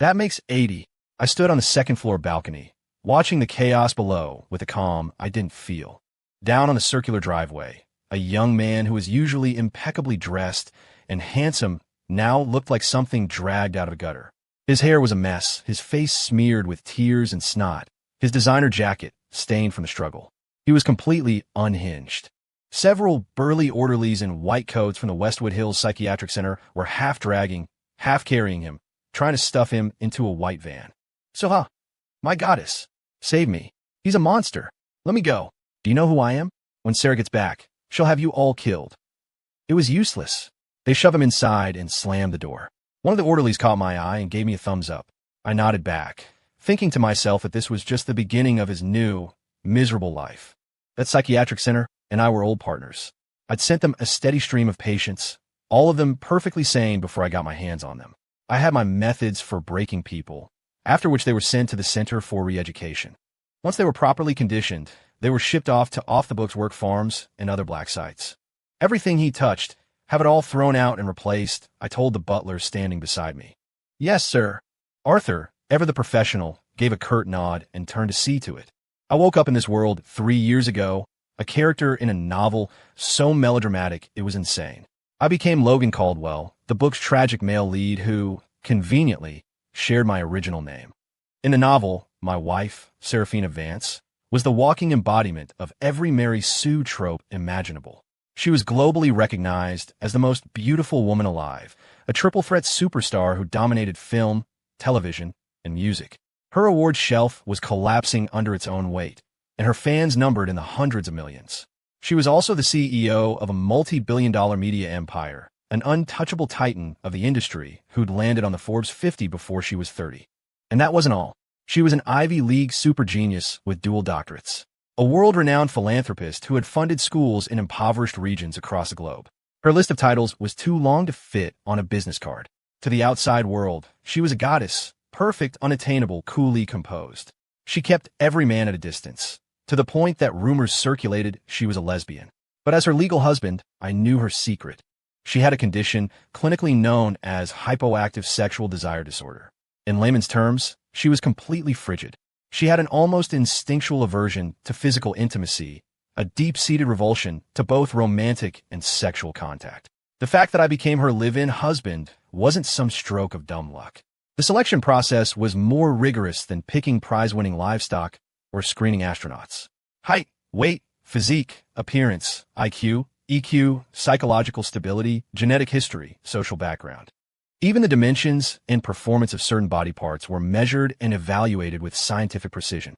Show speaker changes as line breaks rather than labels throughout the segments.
That makes 80. I stood on the second-floor balcony, watching the chaos below with a calm I didn't feel. Down on the circular driveway, a young man who was usually impeccably dressed and handsome now looked like something dragged out of a gutter. His hair was a mess, his face smeared with tears and snot, his designer jacket stained from the struggle. He was completely unhinged. Several burly orderlies in white coats from the Westwood Hills Psychiatric Center were half dragging, half carrying him, trying to stuff him into a white van. "Soha, my goddess, save me. He's a monster. Let me go. Do you know who I am? When Sarah gets back, she'll have you all killed." It was useless. They shoved him inside and slammed the door. One of the orderlies caught my eye and gave me a thumbs up. I nodded back, thinking to myself that this was just the beginning of his new, miserable life. That psychiatric center and I were old partners. I'd sent them a steady stream of patients, all of them perfectly sane before I got my hands on them. I had my methods for breaking people, after which they were sent to the Center for Re-Education. Once they were properly conditioned, they were shipped off to off-the-books work farms and other black sites. Everything he touched, have it all thrown out and replaced, I told the butler standing beside me. "Yes, sir." Arthur, ever the professional, gave a curt nod and turned to see to it. I woke up in this world 3 years ago, a character in a novel so melodramatic it was insane. I became Logan Caldwell, the book's tragic male lead who, conveniently, shared my original name. In the novel, my wife, Seraphina Vance, was the walking embodiment of every Mary Sue trope imaginable. She was globally recognized as the most beautiful woman alive, a triple-threat superstar who dominated film, television, and music. Her award shelf was collapsing under its own weight, and her fans numbered in the hundreds of millions. She was also the CEO of a multi-billion-dollar media empire, an untouchable titan of the industry who'd landed on the Forbes 50 before she was 30. And that wasn't all. She was an Ivy League super genius with dual doctorates, a world-renowned philanthropist who had funded schools in impoverished regions across the globe. Her list of titles was too long to fit on a business card. To the outside world, she was a goddess, perfect, unattainable, coolly composed. She kept every man at a distance, to the point that rumors circulated she was a lesbian. But as her legal husband, I knew her secret. She had a condition clinically known as hypoactive sexual desire disorder. In layman's terms, she was completely frigid. She had an almost instinctual aversion to physical intimacy, a deep-seated revulsion to both romantic and sexual contact. The fact that I became her live-in husband wasn't some stroke of dumb luck. The selection process was more rigorous than picking prize-winning livestock or screening astronauts. Height, weight, physique, appearance, IQ, EQ, psychological stability, genetic history, social background. Even the dimensions and performance of certain body parts were measured and evaluated with scientific precision.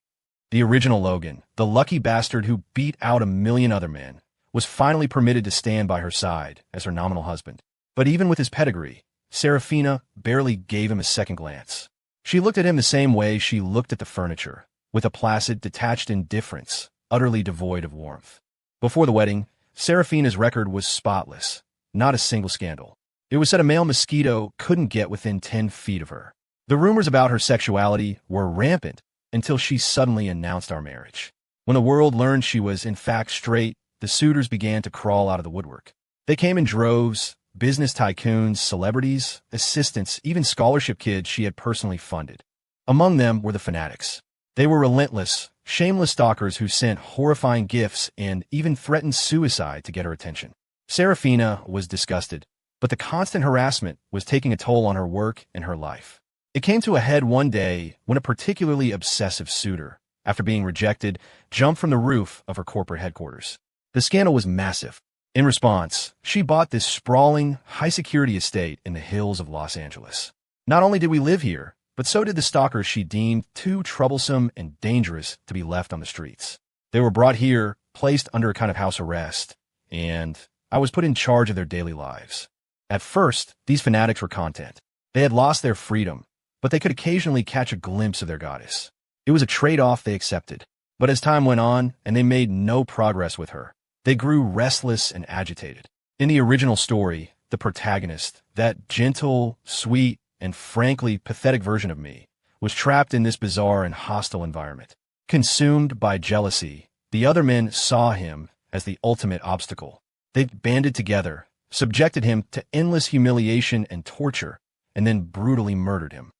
The original Logan, the lucky bastard who beat out a million other men, was finally permitted to stand by her side as her nominal husband. But even with his pedigree, Seraphina barely gave him a second glance. She looked at him the same way she looked at the furniture, with a placid, detached indifference, utterly devoid of warmth. Before the wedding, Seraphina's record was spotless, not a single scandal. It was said a male mosquito couldn't get within 10 feet of her. The rumors about her sexuality were rampant until she suddenly announced our marriage. When the world learned she was in fact straight, the suitors began to crawl out of the woodwork. They came in droves, business tycoons, celebrities, assistants, even scholarship kids she had personally funded. Among them were the fanatics. They were relentless, shameless stalkers who sent horrifying gifts and even threatened suicide to get her attention. Seraphina was disgusted, but the constant harassment was taking a toll on her work and her life. It came to a head one day when a particularly obsessive suitor, after being rejected, jumped from the roof of her corporate headquarters. The scandal was massive. In response, she bought this sprawling, high-security estate in the hills of Los Angeles. Not only did we live here, but so did the stalkers she deemed too troublesome and dangerous to be left on the streets. They were brought here, placed under a kind of house arrest, and I was put in charge of their daily lives. At first, these fanatics were content. They had lost their freedom, but they could occasionally catch a glimpse of their goddess. It was a trade-off they accepted. But as time went on, and they made no progress with her, they grew restless and agitated. In the original story, the protagonist, that gentle, sweet, and frankly pathetic version of me, was trapped in this bizarre and hostile environment. Consumed by jealousy, the other men saw him as the ultimate obstacle. They banded together, subjected him to endless humiliation and torture, and then brutally murdered him.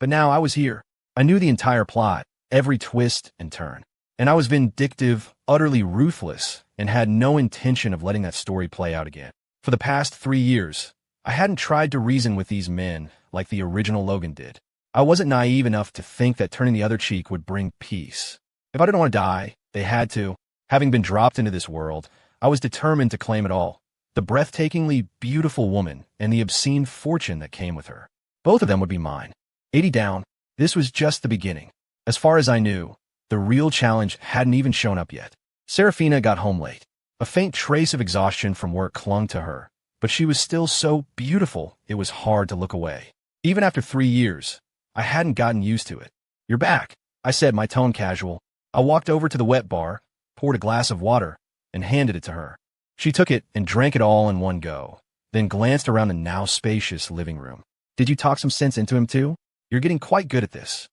But now I was here. I knew the entire plot, every twist and turn. And I was vindictive, utterly ruthless, and had no intention of letting that story play out again. For the past 3 years, I hadn't tried to reason with these men like the original Logan did. I wasn't naive enough to think that turning the other cheek would bring peace. If I didn't want to die, they had to. Having been dropped into this world, I was determined to claim it all. The breathtakingly beautiful woman and the obscene fortune that came with her. Both of them would be mine. 80 down, this was just the beginning. As far as I knew, the real challenge hadn't even shown up yet. Serafina got home late. A faint trace of exhaustion from work clung to her, but she was still so beautiful it was hard to look away. Even after 3 years, I hadn't gotten used to it. "You're back," I said, my tone casual. I walked over to the wet bar, poured a glass of water, and handed it to her. She took it and drank it all in one go, then glanced around the now spacious living room. "Did you talk some sense into him too? You're getting quite good at this."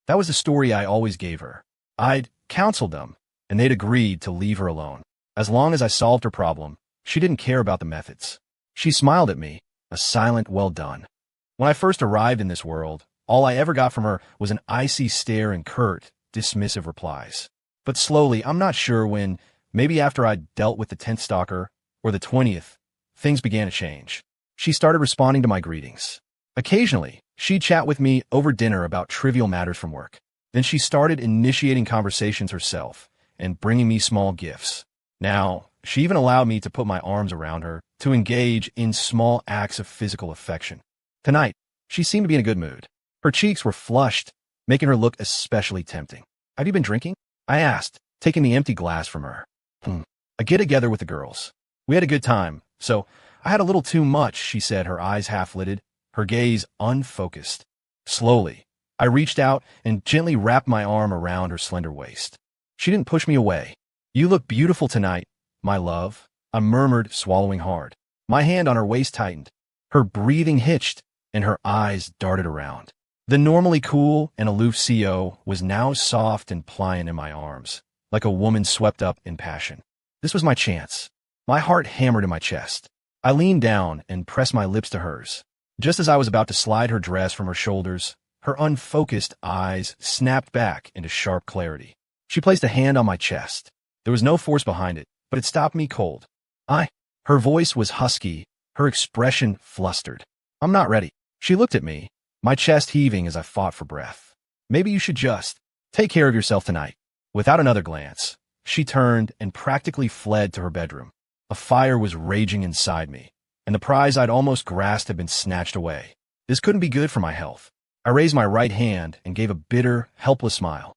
That was the story I always gave her. I'd counseled them, and they'd agreed to leave her alone. As long as I solved her problem, she didn't care about the methods. She smiled at me, a silent well done. When I first arrived in this world, all I ever got from her was an icy stare and curt, dismissive replies. But slowly, I'm not sure when, maybe after I'd dealt with the 10th stalker, or the 20th, things began to change. She started responding to my greetings. Occasionally, she'd chat with me over dinner about trivial matters from work. Then she started initiating conversations herself and bringing me small gifts. Now, she even allowed me to put my arms around her to engage in small acts of physical affection. Tonight, she seemed to be in a good mood. Her cheeks were flushed, making her look especially tempting. "Have you been drinking?" I asked, taking the empty glass from her. "A get-together with the girls. We had a good time, so I had a little too much," she said, her eyes half-lidded, her gaze unfocused. Slowly, I reached out and gently wrapped my arm around her slender waist. She didn't push me away. "You look beautiful tonight, my love," I murmured, swallowing hard. My hand on her waist tightened. Her breathing hitched, and her eyes darted around. The normally cool and aloof CO was now soft and pliant in my arms, like a woman swept up in passion. This was my chance. My heart hammered in my chest. I leaned down and pressed my lips to hers. Just as I was about to slide her dress from her shoulders, her unfocused eyes snapped back into sharp clarity. She placed a hand on my chest. There was no force behind it, but it stopped me cold. Her voice was husky, her expression flustered. "I'm not ready." She looked at me, my chest heaving as I fought for breath. "Maybe you should just take care of yourself tonight." Without another glance, she turned and practically fled to her bedroom. A fire was raging inside me, and the prize I'd almost grasped had been snatched away. This couldn't be good for my health. I raised my right hand and gave a bitter, helpless smile.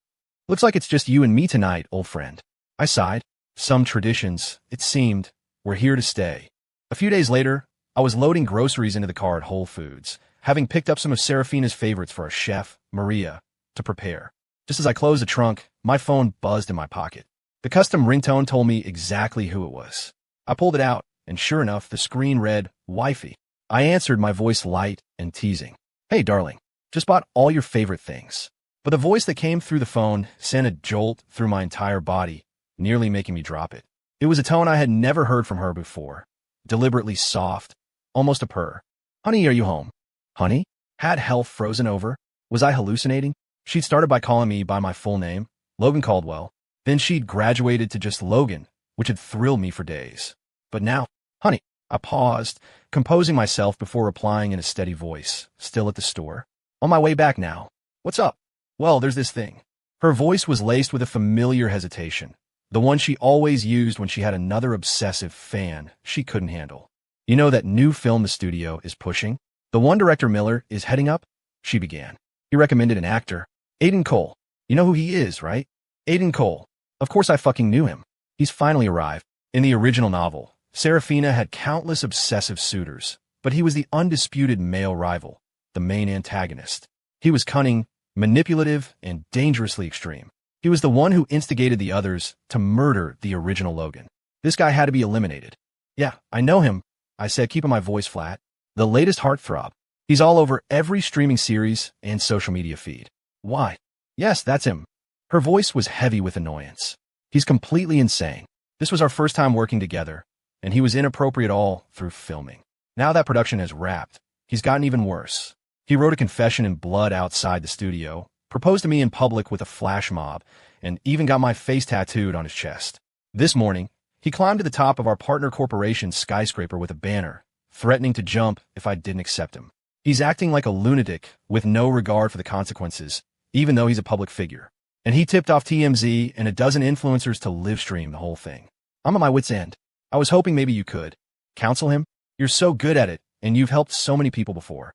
"Looks like it's just you and me tonight, old friend." I sighed. Some traditions, it seemed, were here to stay. A few days later, I was loading groceries into the car at Whole Foods, having picked up some of Serafina's favorites for our chef, Maria, to prepare. Just as I closed the trunk, my phone buzzed in my pocket. The custom ringtone told me exactly who it was. I pulled it out, and sure enough, the screen read, "Wifey." I answered, my voice light and teasing. "Hey, darling, just bought all your favorite things." But the voice that came through the phone sent a jolt through my entire body, nearly making me drop it. It was a tone I had never heard from her before, deliberately soft, almost a purr. "Honey, are you home?" Honey? Had health frozen over? Was I hallucinating? She'd started by calling me by my full name, Logan Caldwell. Then she'd graduated to just Logan, which had thrilled me for days. But now, "Honey," I paused, composing myself before replying in a steady voice, still at the store. "On my way back now. What's up?" "Well, there's this thing." Her voice was laced with a familiar hesitation, the one she always used when she had another obsessive fan she couldn't handle. "You know that new film the studio is pushing? The one director Miller is heading up?" she began. "He recommended an actor. Aiden Cole. You know who he is, right? Aiden Cole. Of course I fucking knew him. He's finally arrived." In the original novel, Serafina had countless obsessive suitors, but he was the undisputed male rival, the main antagonist. He was cunning, manipulative, and dangerously extreme. He was the one who instigated the others to murder the original Logan. This guy had to be eliminated. "Yeah, I know him," I said, keeping my voice flat. "The latest heartthrob. He's all over every streaming series and social media feed." "Why?" "Yes, that's him." Her voice was heavy with annoyance. "He's completely insane. This was our first time working together, and he was inappropriate all through filming. Now that production has wrapped, he's gotten even worse. He wrote a confession in blood outside the studio, proposed to me in public with a flash mob, and even got my face tattooed on his chest. This morning, he climbed to the top of our partner corporation's skyscraper with a banner, threatening to jump if I didn't accept him. He's acting like a lunatic with no regard for the consequences, even though he's a public figure. And he tipped off TMZ and a dozen influencers to livestream the whole thing. I'm at my wit's end. I was hoping maybe you could counsel him. You're so good at it, and you've helped so many people before.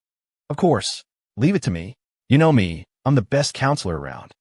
Of course. Leave it to me. You know me. I'm the best counselor around.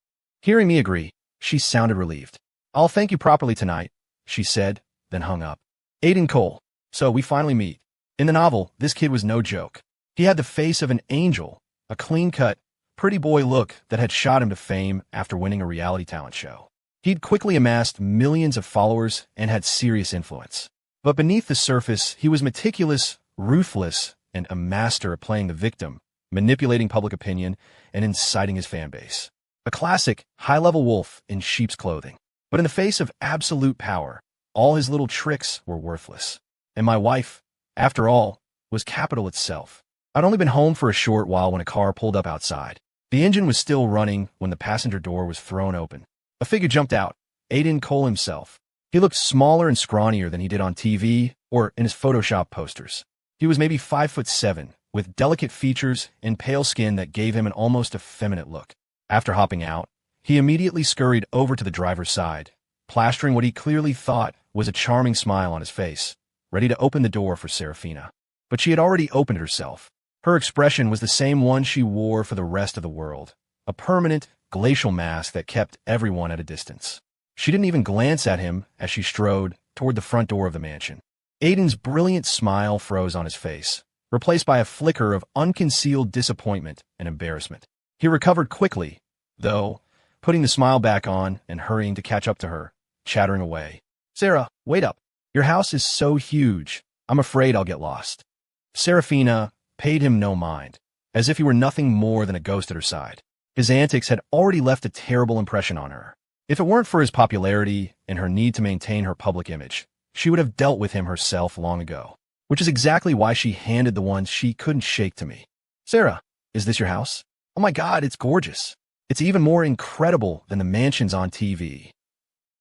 Hearing me agree, she sounded relieved. I'll thank you properly tonight, she said, then hung up. Aiden Cole. So we finally meet. In the novel, this kid was no joke. He had the face of an angel, a clean-cut, pretty boy look that had shot him to fame after winning a reality talent show. He'd quickly amassed millions of followers and had serious influence. But beneath the surface, he was meticulous, ruthless, and a master at playing the victim, manipulating public opinion, and inciting his fan base. A classic, high-level wolf in sheep's clothing. But in the face of absolute power, all his little tricks were worthless. And my wife, after all, was capital itself. I'd only been home for a short while when a car pulled up outside. The engine was still running when the passenger door was thrown open. A figure jumped out, Aiden Cole himself. He looked smaller and scrawnier than he did on TV or in his Photoshop posters. He was maybe 5'7", with delicate features and pale skin that gave him an almost effeminate look. After hopping out, he immediately scurried over to the driver's side, plastering what he clearly thought was a charming smile on his face, ready to open the door for Serafina. But she had already opened herself. Her expression was the same one she wore for the rest of the world, a permanent, glacial mask that kept everyone at a distance. She didn't even glance at him as she strode toward the front door of the mansion. Aiden's brilliant smile froze on his face, replaced by a flicker of unconcealed disappointment and embarrassment. He recovered quickly, though, putting the smile back on and hurrying to catch up to her, chattering away. Sarah, wait up. Your house is so huge. I'm afraid I'll get lost. Serafina paid him no mind, as if he were nothing more than a ghost at her side. His antics had already left a terrible impression on her. If it weren't for his popularity and her need to maintain her public image, she would have dealt with him herself long ago, which is exactly why she handed the one she couldn't shake to me. Sarah, is this your house? Oh my God, it's gorgeous. It's even more incredible than the mansions on TV.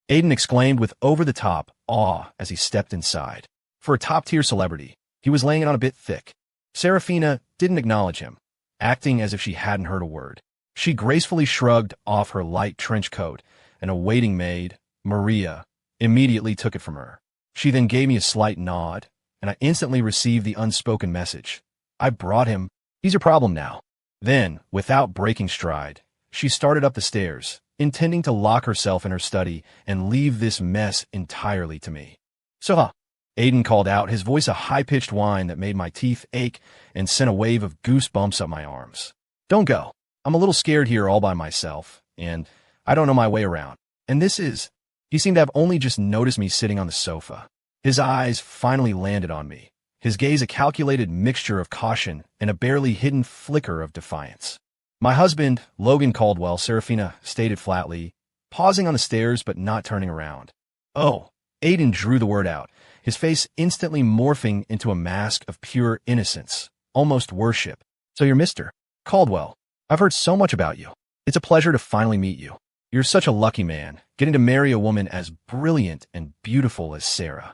Aiden exclaimed with over-the-top awe as he stepped inside. For a top-tier celebrity, he was laying it on a bit thick. Serafina didn't acknowledge him, acting as if she hadn't heard a word. She gracefully shrugged off her light trench coat, and a waiting maid, Maria, immediately took it from her. She then gave me a slight nod, and I instantly received the unspoken message. I brought him. He's your problem now. Then, without breaking stride, she started up the stairs, intending to lock herself in her study and leave this mess entirely to me. So, Aiden called out, his voice a high-pitched whine that made my teeth ache and sent a wave of goosebumps up my arms. Don't go. I'm a little scared here all by myself, and I don't know my way around. And this is... He seemed to have only just noticed me sitting on the sofa. His eyes finally landed on me, his gaze a calculated mixture of caution and a barely hidden flicker of defiance. My husband, Logan Caldwell, Serafina stated flatly, pausing on the stairs but not turning around. Oh, Aiden drew the word out, his face instantly morphing into a mask of pure innocence, almost worship. So you're Mr. Caldwell. I've heard so much about you. It's a pleasure to finally meet you. You're such a lucky man, getting to marry a woman as brilliant and beautiful as Sarah.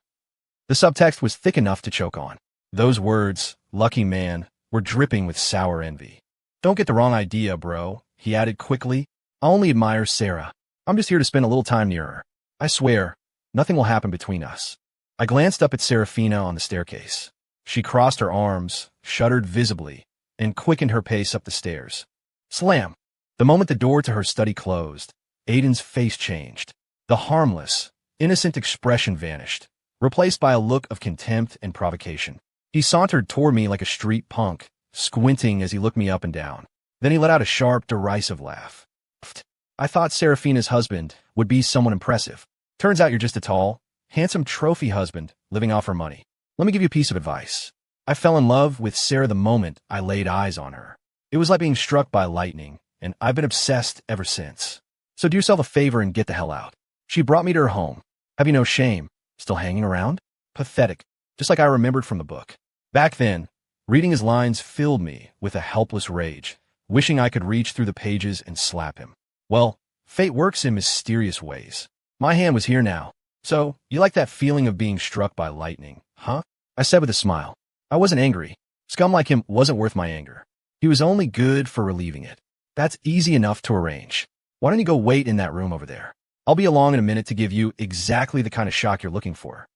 The subtext was thick enough to choke on. Those words, lucky man, were dripping with sour envy. Don't get the wrong idea, bro, he added quickly. I only admire Sarah. I'm just here to spend a little time near her. I swear, nothing will happen between us. I glanced up at Serafina on the staircase. She crossed her arms, shuddered visibly, and quickened her pace up the stairs. Slam! The moment the door to her study closed, Aiden's face changed. The harmless, innocent expression vanished, replaced by a look of contempt and provocation. He sauntered toward me like a street punk, squinting as he looked me up and down. Then he let out a sharp, derisive laugh. I thought Serafina's husband would be someone impressive. Turns out you're just a tall, handsome trophy husband living off her money. Let me give you a piece of advice. I fell in love with Sarah the moment I laid eyes on her. It was like being struck by lightning, and I've been obsessed ever since. So do yourself a favor and get the hell out. She brought me to her home. Have you no shame? Still hanging around? Pathetic, just like I remembered from the book. Back then, Reading his lines filled me with a helpless rage, wishing I could reach through the pages and slap him. Well, fate works in mysterious ways. My hand was here now. So, you like that feeling of being struck by lightning, huh? I said with a smile. I wasn't angry. Scum like him wasn't worth my anger. He was only good for relieving it. That's easy enough to arrange. Why don't you go wait in that room over there? I'll be along in a minute to give you exactly the kind of shock you're looking for.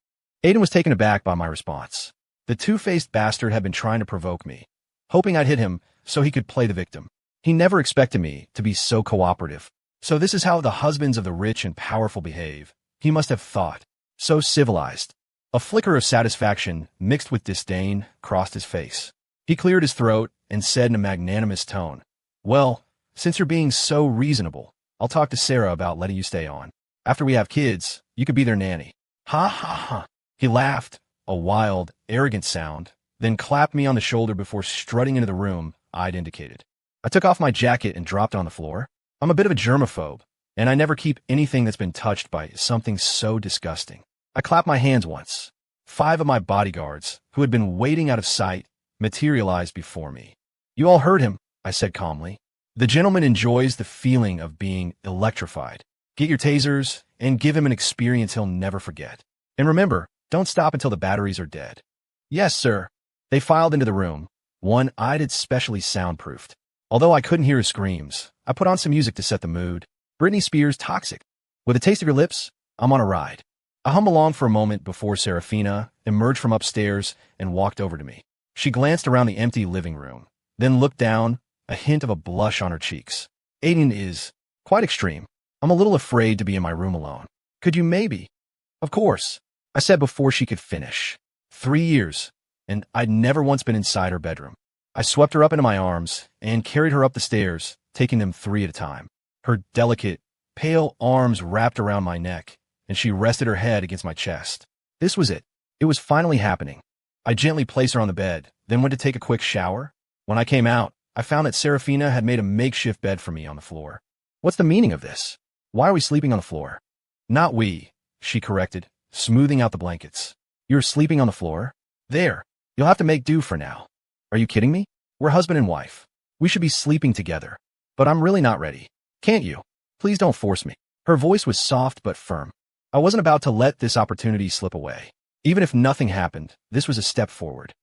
Aiden was taken aback by my response. The two-faced bastard had been trying to provoke me, hoping I'd hit him so he could play the victim. He never expected me to be so cooperative. So this is how the husbands of the rich and powerful behave. He must have thought. So civilized. A flicker of satisfaction mixed with disdain crossed his face. He cleared his throat and said in a magnanimous tone, "Well, since you're being so reasonable, I'll talk to Sarah about letting you stay on. After we have kids, you could be their nanny." Ha ha ha. He laughed, a wild, arrogant sound, then clapped me on the shoulder before strutting into the room I'd indicated. I took off my jacket and dropped it on the floor. I'm a bit of a germaphobe, and I never keep anything that's been touched by something so disgusting. I clapped my hands once. 5 of my bodyguards, who had been waiting out of sight, materialized before me. "You all heard him," I said calmly. "The gentleman enjoys the feeling of being electrified. Get your tasers and give him an experience he'll never forget. And remember, don't stop until the batteries are dead." "Yes, sir." They filed into the room. One I'd had specially soundproofed. Although I couldn't hear his screams, I put on some music to set the mood. Britney Spears' Toxic. With a taste of your lips, I'm on a ride. I hummed along for a moment before Serafina emerged from upstairs and walked over to me. She glanced around the empty living room, then looked down, a hint of a blush on her cheeks. "Aiden is quite extreme. I'm a little afraid to be in my room alone. Could you maybe?" "Of course," I said before she could finish. 3 years, and I'd never once been inside her bedroom. I swept her up into my arms and carried her up the stairs, taking them 3 at a time. Her delicate, pale arms wrapped around my neck, and she rested her head against my chest. This was it. It was finally happening. I gently placed her on the bed, then went to take a quick shower. When I came out, I found that Serafina had made a makeshift bed for me on the floor. "What's the meaning of this? Why are we sleeping on the floor?" "Not we," she corrected, smoothing out the blankets. "You're sleeping on the floor? There. You'll have to make do for now." "Are you kidding me? We're husband and wife. We should be sleeping together. But I'm really not ready. Can't you? Please don't force me." Her voice was soft but firm. I wasn't about to let this opportunity slip away. Even if nothing happened, this was a step forward.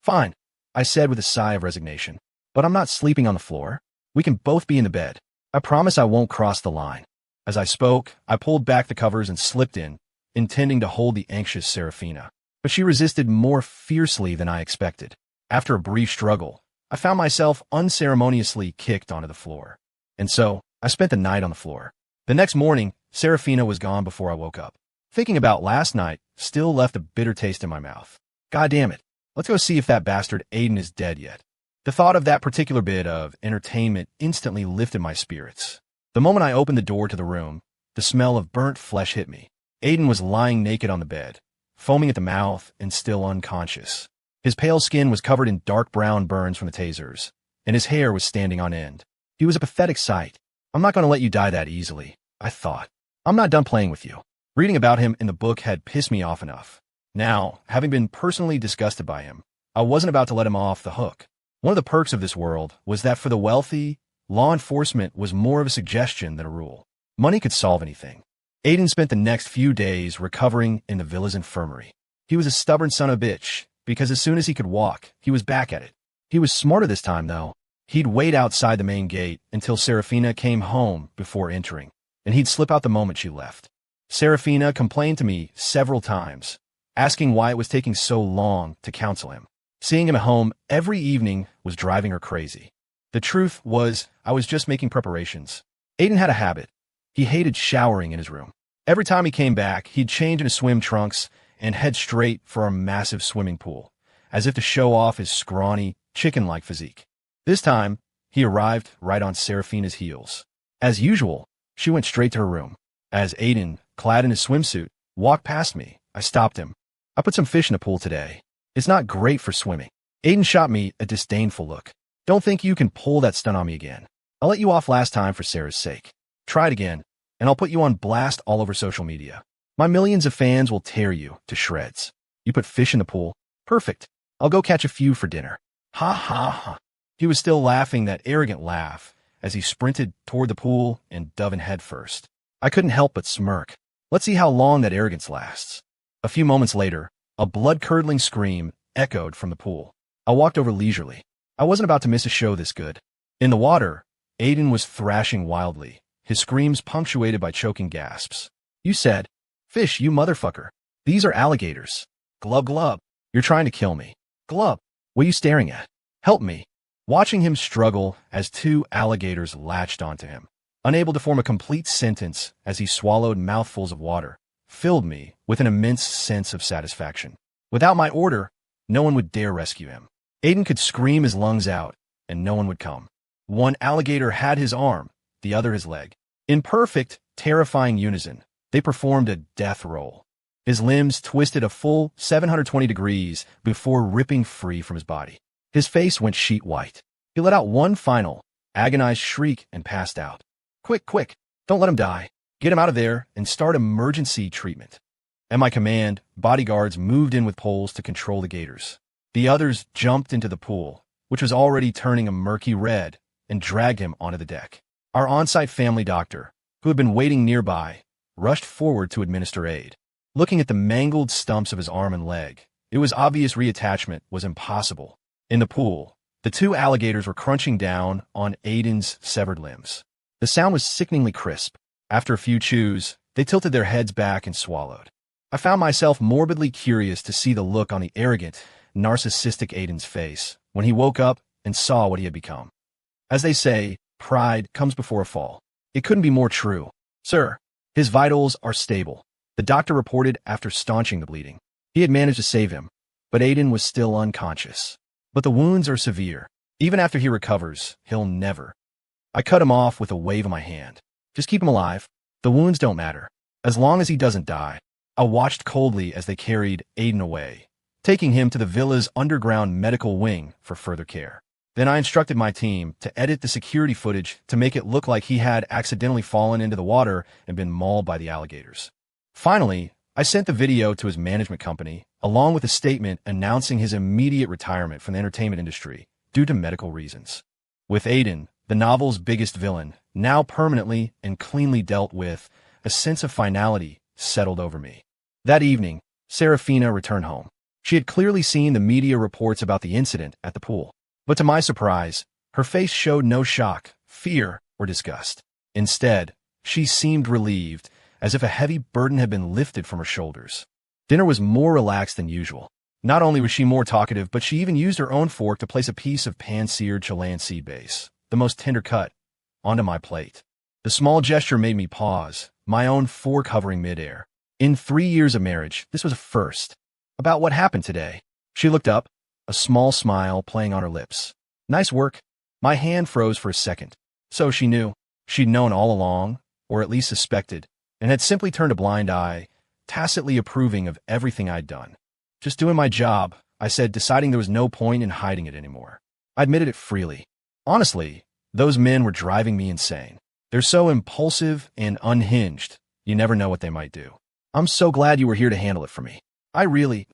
"Fine," I said with a sigh of resignation. "But I'm not sleeping on the floor. We can both be in the bed. I promise I won't cross the line." As I spoke, I pulled back the covers and slipped in, intending to hold the anxious Serafina. But she resisted more fiercely than I expected. After a brief struggle, I found myself unceremoniously kicked onto the floor. And so, I spent the night on the floor. The next morning, Serafina was gone before I woke up. Thinking about last night still left a bitter taste in my mouth. God damn it. Let's go see if that bastard Aiden is dead yet. The thought of that particular bit of entertainment instantly lifted my spirits. The moment I opened the door to the room, the smell of burnt flesh hit me. Aiden was lying naked on the bed, foaming at the mouth and still unconscious. His pale skin was covered in dark brown burns from the tasers, and his hair was standing on end. He was a pathetic sight. I'm not going to let you die that easily, I thought. I'm not done playing with you. Reading about him in the book had pissed me off enough. Now, having been personally disgusted by him, I wasn't about to let him off the hook. One of the perks of this world was that for the wealthy, law enforcement was more of a suggestion than a rule. Money could solve anything. Aiden spent the next few days recovering in the villa's infirmary. He was a stubborn son of a bitch, because as soon as he could walk, he was back at it. He was smarter this time, though. He'd wait outside the main gate until Serafina came home before entering, and he'd slip out the moment she left. Serafina complained to me several times, asking why it was taking so long to counsel him. Seeing him at home every evening was driving her crazy. The truth was, I was just making preparations. Aiden had a habit. He hated showering in his room. Every time he came back, he'd change into swim trunks and head straight for a massive swimming pool, as if to show off his scrawny, chicken-like physique. This time, he arrived right on Serafina's heels. As usual, she went straight to her room. As Aiden, clad in his swimsuit, walked past me, I stopped him. "I put some fish in the pool today. It's not great for swimming." Aiden shot me a disdainful look. "Don't think you can pull that stunt on me again. I'll let you off last time for Sarah's sake. Try it again, and I'll put you on blast all over social media. My millions of fans will tear you to shreds. You put fish in the pool? Perfect. I'll go catch a few for dinner." Ha ha ha. He was still laughing that arrogant laugh as he sprinted toward the pool and dove in headfirst. I couldn't help but smirk. Let's see how long that arrogance lasts. A few moments later, a blood-curdling scream echoed from the pool. I walked over leisurely. I wasn't about to miss a show this good. In the water, Aiden was thrashing wildly, his screams punctuated by choking gasps. You said, "Fish, you motherfucker. These are alligators. Glub glub. You're trying to kill me. Glub. What are you staring at? Help me." Watching him struggle as two alligators latched onto him, unable to form a complete sentence as he swallowed mouthfuls of water, filled me with an immense sense of satisfaction. Without my order, no one would dare rescue him. Aiden could scream his lungs out, and no one would come. One alligator had his arm, the other his leg. In perfect, terrifying unison, they performed a death roll. His limbs twisted a full 720 degrees before ripping free from his body. His face went sheet white. He let out one final, agonized shriek and passed out. Quick, quick, don't let him die. Get him out of there and start emergency treatment. At my command, bodyguards moved in with poles to control the gators. The others jumped into the pool, which was already turning a murky red, and dragged him onto the deck. Our on-site family doctor, who had been waiting nearby, rushed forward to administer aid. Looking at the mangled stumps of his arm and leg, it was obvious reattachment was impossible. In the pool, the two alligators were crunching down on Aiden's severed limbs. The sound was sickeningly crisp. After a few chews, they tilted their heads back and swallowed. I found myself morbidly curious to see the look on the arrogant, narcissistic Aiden's face when he woke up and saw what he had become. As they say, pride comes before a fall. It couldn't be more true. Sir, his vitals are stable, the doctor reported after staunching the bleeding. He had managed to save him, but Aiden was still unconscious. But the wounds are severe. Even after he recovers, he'll never. I cut him off with a wave of my hand. Just keep him alive. The wounds don't matter. As long as he doesn't die. I watched coldly as they carried Aiden away, taking him to the villa's underground medical wing for further care. Then I instructed my team to edit the security footage to make it look like he had accidentally fallen into the water and been mauled by the alligators. Finally, I sent the video to his management company, along with a statement announcing his immediate retirement from the entertainment industry due to medical reasons. With Aiden, the novel's biggest villain, now permanently and cleanly dealt with, a sense of finality settled over me. That evening, Serafina returned home. She had clearly seen the media reports about the incident at the pool. But to my surprise, her face showed no shock, fear, or disgust. Instead, she seemed relieved, as if a heavy burden had been lifted from her shoulders. Dinner was more relaxed than usual. Not only was she more talkative, but she even used her own fork to place a piece of pan-seared Chilean seed base, the most tender cut, onto my plate. The small gesture made me pause, my own fork hovering midair. In 3 years of marriage, this was a first. About what happened today. She looked up, a small smile playing on her lips. Nice work. My hand froze for a second. So she knew. She'd known all along, or at least suspected, and had simply turned a blind eye, tacitly approving of everything I'd done. Just doing my job, I said, deciding there was no point in hiding it anymore. I admitted it freely. Honestly, those men were driving me insane. They're so impulsive and unhinged, you never know what they might do. I'm so glad you were here to handle it for me. I really...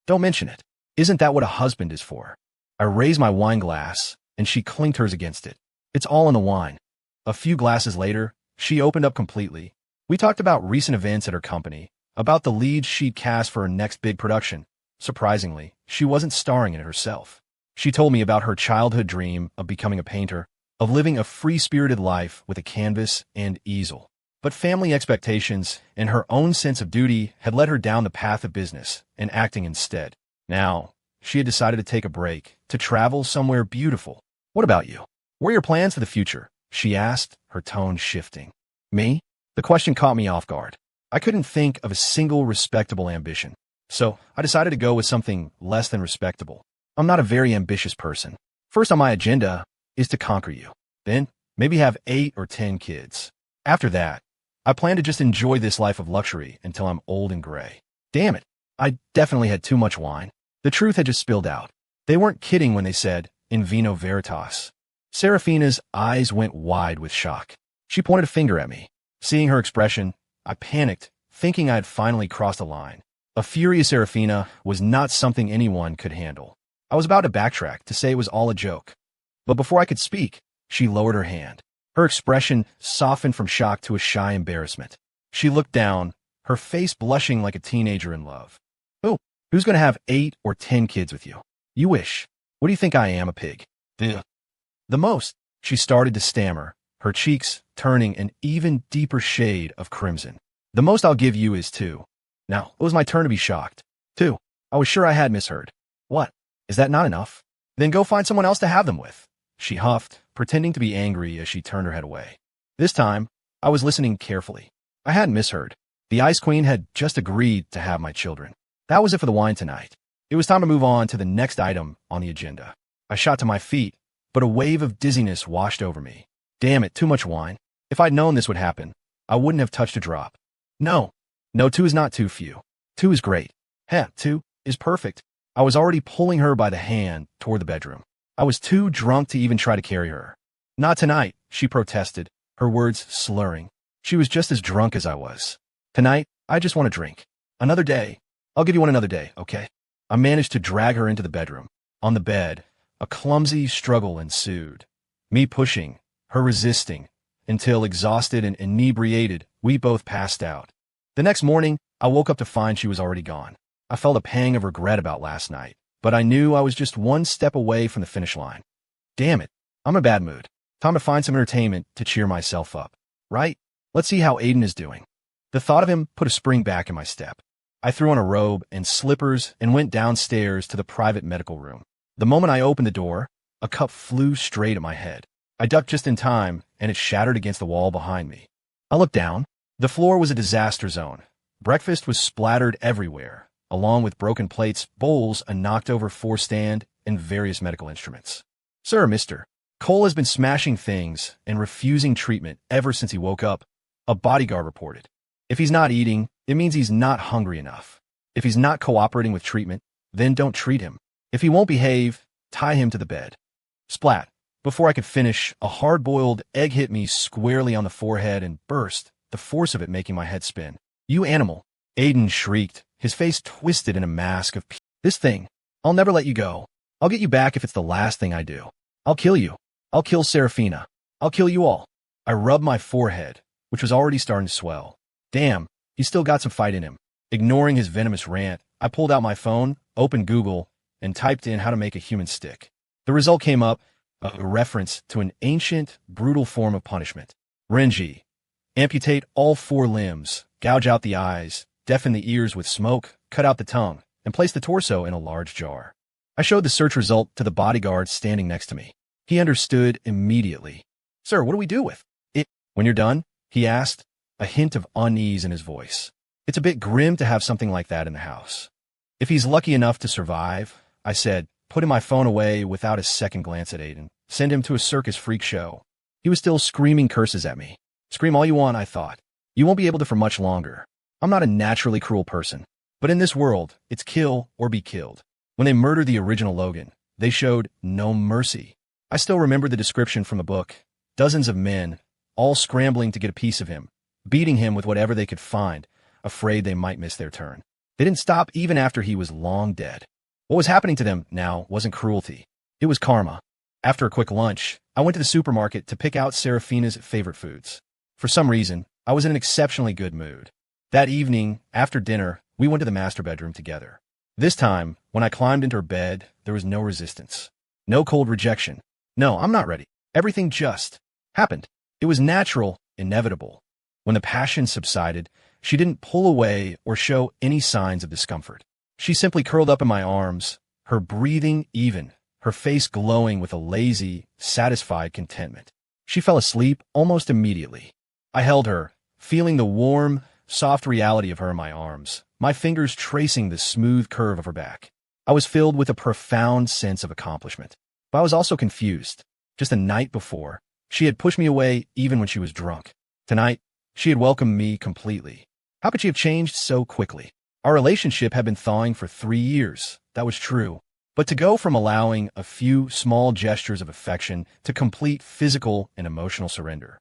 Don't mention it. Isn't that what a husband is for? I raised my wine glass, and she clinked hers against it. It's all in the wine. A few glasses later, she opened up completely. We talked about recent events at her company, about the leads she'd cast for her next big production. Surprisingly, she wasn't starring in it herself. She told me about her childhood dream of becoming a painter, of living a free-spirited life with a canvas and easel. But family expectations and her own sense of duty had led her down the path of business and acting instead. Now, she had decided to take a break, to travel somewhere beautiful. What about you? What are your plans for the future? She asked, her tone shifting. Me? The question caught me off guard. I couldn't think of a single respectable ambition. So, I decided to go with something less than respectable. I'm not a very ambitious person. First on my agenda is to conquer you. Then, maybe have 8 or 10 kids. After that, I plan to just enjoy this life of luxury until I'm old and gray. Damn it, I definitely had too much wine. The truth had just spilled out. They weren't kidding when they said, in vino veritas. Serafina's eyes went wide with shock. She pointed a finger at me. Seeing her expression, I panicked, thinking I had finally crossed a line. A furious Serafina was not something anyone could handle. I was about to backtrack to say it was all a joke. But before I could speak, she lowered her hand. Her expression softened from shock to a shy embarrassment. She looked down, her face blushing like a teenager in love. "Oh, who's going to have 8 or 10 kids with you? You wish. What do you think I am, a pig?" "Ugh." "The most," she started to stammer, her cheeks turning an even deeper shade of crimson. "The most I'll give you is 2. Now, it was my turn to be shocked. 2. I was sure I had misheard. What? Is that not enough? Then go find someone else to have them with," she huffed, pretending to be angry as she turned her head away. This time, I was listening carefully. I hadn't misheard. The Ice Queen had just agreed to have my children. That was it for the wine tonight. It was time to move on to the next item on the agenda. I shot to my feet, but a wave of dizziness washed over me. Damn it, too much wine. If I'd known this would happen, I wouldn't have touched a drop. No, 2 is not too few. 2 is great. Heh, 2 is perfect. I was already pulling her by the hand toward the bedroom. I was too drunk to even try to carry her. "Not tonight," she protested, her words slurring. She was just as drunk as I was. "Tonight, I just want to drink. Another day. I'll give you one another day, okay?" I managed to drag her into the bedroom. On the bed, a clumsy struggle ensued. Me pushing, her resisting, until exhausted and inebriated, we both passed out. The next morning, I woke up to find she was already gone. I felt a pang of regret about last night, but I knew I was just one step away from the finish line. Damn it, I'm in a bad mood. Time to find some entertainment to cheer myself up. Right? Let's see how Aiden is doing. The thought of him put a spring back in my step. I threw on a robe and slippers and went downstairs to the private medical room. The moment I opened the door, a cup flew straight at my head. I ducked just in time, and it shattered against the wall behind me. I looked down. The floor was a disaster zone. Breakfast was splattered everywhere, along with broken plates, bowls, a knocked-over four-stand, and various medical instruments. "Sir, mister, Cole has been smashing things and refusing treatment ever since he woke up," a bodyguard reported. "If he's not eating, it means he's not hungry enough. If he's not cooperating with treatment, then don't treat him. If he won't behave, tie him to the bed." Splat. Before I could finish, a hard-boiled egg hit me squarely on the forehead and burst, the force of it making my head spin. "You animal!" Aiden shrieked, his face twisted in a mask of "This thing. I'll never let you go. I'll get you back if it's the last thing I do. I'll kill you. I'll kill Serafina. I'll kill you all." I rubbed my forehead, which was already starting to swell. Damn, he's still got some fight in him. Ignoring his venomous rant, I pulled out my phone, opened Google, and typed in how to make a human stick. The result came up, a reference to an ancient, brutal form of punishment. Renji. Amputate all 4 limbs, gouge out the eyes, deafen the ears with smoke, cut out the tongue, and place the torso in a large jar. I showed the search result to the bodyguard standing next to me. He understood immediately. "Sir, what do we do with it when you're done?" he asked, a hint of unease in his voice. "It's a bit grim to have something like that in the house." "If he's lucky enough to survive," I said, putting my phone away without a second glance at Aiden. "Send him to a circus freak show." He was still screaming curses at me. "Scream all you want," I thought. "You won't be able to for much longer. I'm not a naturally cruel person. But in this world, it's kill or be killed. When they murdered the original Logan, they showed no mercy." I still remember the description from the book. Dozens of men, all scrambling to get a piece of him, beating him with whatever they could find, afraid they might miss their turn. They didn't stop even after he was long dead. What was happening to them now wasn't cruelty. It was karma. After a quick lunch, I went to the supermarket to pick out Serafina's favorite foods. For some reason, I was in an exceptionally good mood. That evening, after dinner, we went to the master bedroom together. This time, when I climbed into her bed, there was no resistance. No cold rejection. "No, I'm not ready." Everything just happened. It was natural, inevitable. When the passion subsided, she didn't pull away or show any signs of discomfort. She simply curled up in my arms, her breathing even, her face glowing with a lazy, satisfied contentment. She fell asleep almost immediately. I held her, feeling the warm, soft reality of her in my arms, my fingers tracing the smooth curve of her back. I was filled with a profound sense of accomplishment. But I was also confused. Just the night before, she had pushed me away even when she was drunk. Tonight, she had welcomed me completely. How could she have changed so quickly? Our relationship had been thawing for 3 years. That was true. But to go from allowing a few small gestures of affection to complete physical and emotional surrender,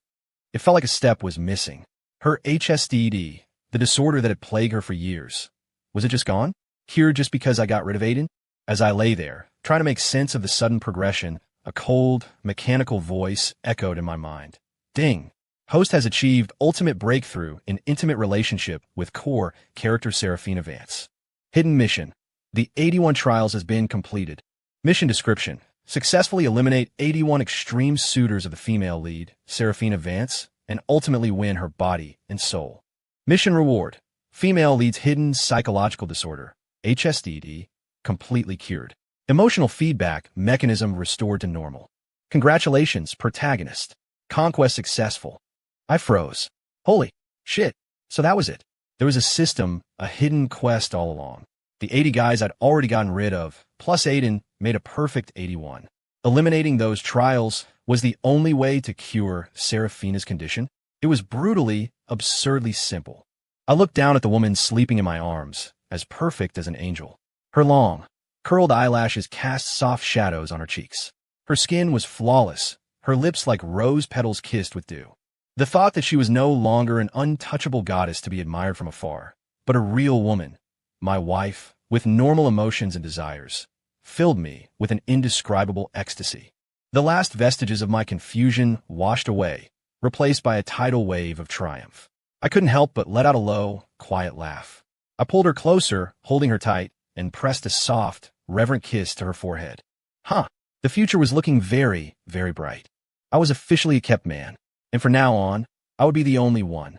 it felt like a step was missing. Her HSDD, the disorder that had plagued her for years, was it just gone? Cured just because I got rid of Aiden? As I lay there, trying to make sense of the sudden progression, a cold, mechanical voice echoed in my mind. Ding! Host has achieved ultimate breakthrough in intimate relationship with core character Seraphina Vance. Hidden mission. The 81 trials has been completed. Mission description. Successfully eliminate 81 extreme suitors of the female lead, Seraphina Vance, and ultimately win her body and soul. Mission reward. Female lead's hidden psychological disorder, HSDD, completely cured. Emotional feedback mechanism restored to normal. Congratulations, protagonist. Conquest successful. I froze. Holy shit. So that was it. There was a system, a hidden quest all along. The 80 guys I'd already gotten rid of, plus Aiden, made a perfect 81. Eliminating those trials was the only way to cure Seraphina's condition. It was brutally, absurdly simple. I looked down at the woman sleeping in my arms, as perfect as an angel. Her long, curled eyelashes cast soft shadows on her cheeks. Her skin was flawless, her lips like rose petals kissed with dew. The thought that she was no longer an untouchable goddess to be admired from afar, but a real woman, my wife, with normal emotions and desires, filled me with an indescribable ecstasy. The last vestiges of my confusion washed away, replaced by a tidal wave of triumph. I couldn't help but let out a low, quiet laugh. I pulled her closer, holding her tight, and pressed a soft, reverent kiss to her forehead. The future was looking very, very bright. I was officially a kept man, and from now on, I would be the only one.